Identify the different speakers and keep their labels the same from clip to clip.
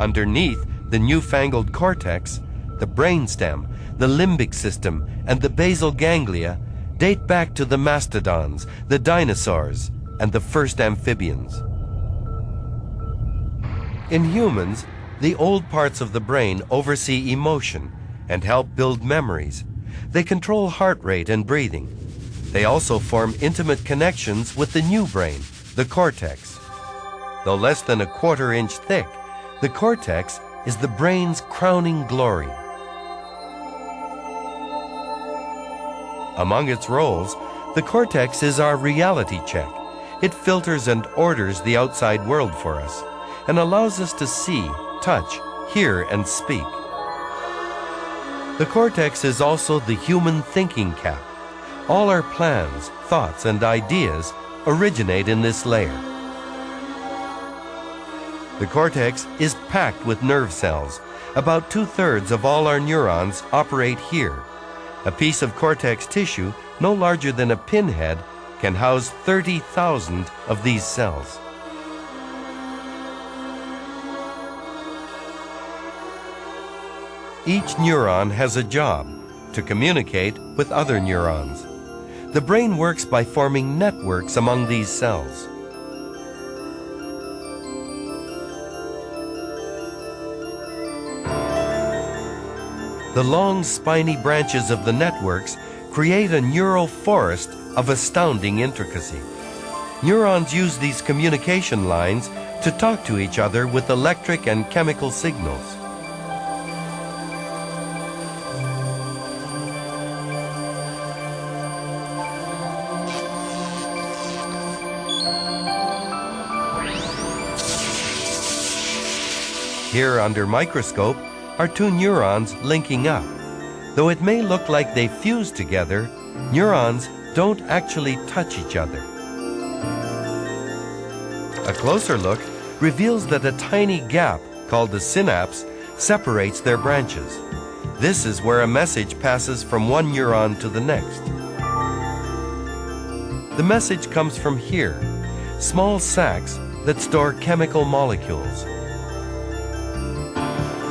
Speaker 1: Underneath the newfangled cortex, the brainstem, the limbic system, and the basal ganglia date back to the mastodons, the dinosaurs, and the first amphibians. In humans, the old parts of the brain oversee emotion and help build memories. They control heart rate and breathing. They also form intimate connections with the new brain, the cortex. Though less than a quarter-inch thick, the cortex is the brain's crowning glory. Among its roles, the cortex is our reality check. It filters and orders the outside world for us and allows us to see, touch, hear, and speak. The cortex is also the human thinking cap. All our plans, thoughts, and ideas originate in this layer. The cortex is packed with nerve cells. About 2/3 of all our neurons operate here. A piece of cortex tissue no larger than a pinhead can house 30,000 of these cells. Each neuron has a job: to communicate with other neurons. The brain works by forming networks among these cells. The long, spiny branches of the networks create a neural forest of astounding intricacy. Neurons use these communication lines to talk to each other with electric and chemical signals. Here under microscope are two neurons linking up. Though it may look like they fuse together, neurons don't actually touch each other. A closer look reveals that a tiny gap called the synapse separates their branches. This is where a message passes from one neuron to the next. The message comes from here, small sacs that store chemical molecules.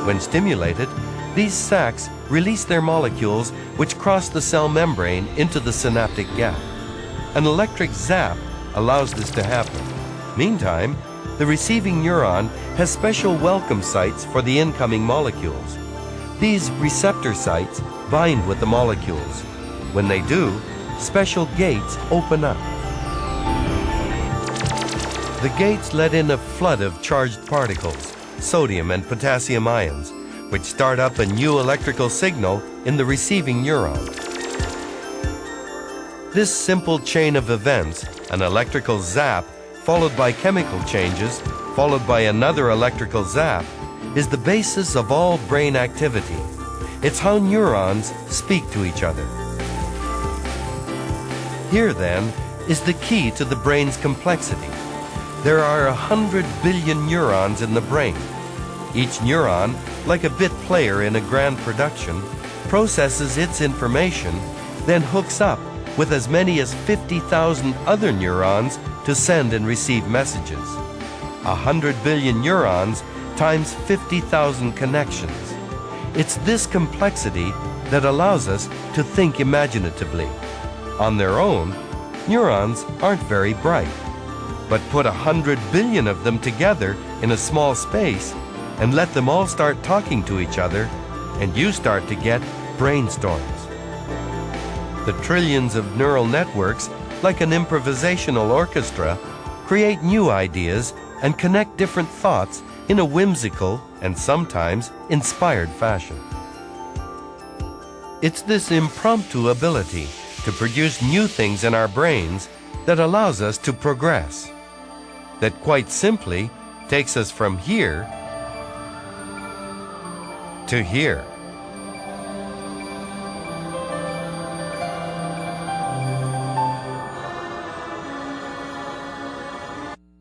Speaker 1: When stimulated, these sacs release their molecules which cross the cell membrane into the synaptic gap. An electric zap allows this to happen. Meantime, the receiving neuron has special welcome sites for the incoming molecules. These receptor sites bind with the molecules. When they do, special gates open up. The gates let in a flood of charged particles, sodium and potassium ions, which start up a new electrical signal in the receiving neuron. This simple chain of events, an electrical zap followed by chemical changes, followed by another electrical zap, is the basis of all brain activity. It's how neurons speak to each other. Here, then, is the key to the brain's complexity. There are 100 billion neurons in the brain. Each neuron, like a bit player in a grand production, processes its information, then hooks up with as many as 50,000 other neurons to send and receive messages. 100 billion neurons times 50,000 connections. It's this complexity that allows us to think imaginatively. On their own, neurons aren't very bright. But put 100 billion of them together in a small space and let them all start talking to each other, and you start to get brainstorms. The trillions of neural networks, like an improvisational orchestra, create new ideas and connect different thoughts in a whimsical and sometimes inspired fashion. It's this impromptu ability to produce new things in our brains that allows us to progress, that quite simply takes us from here to here.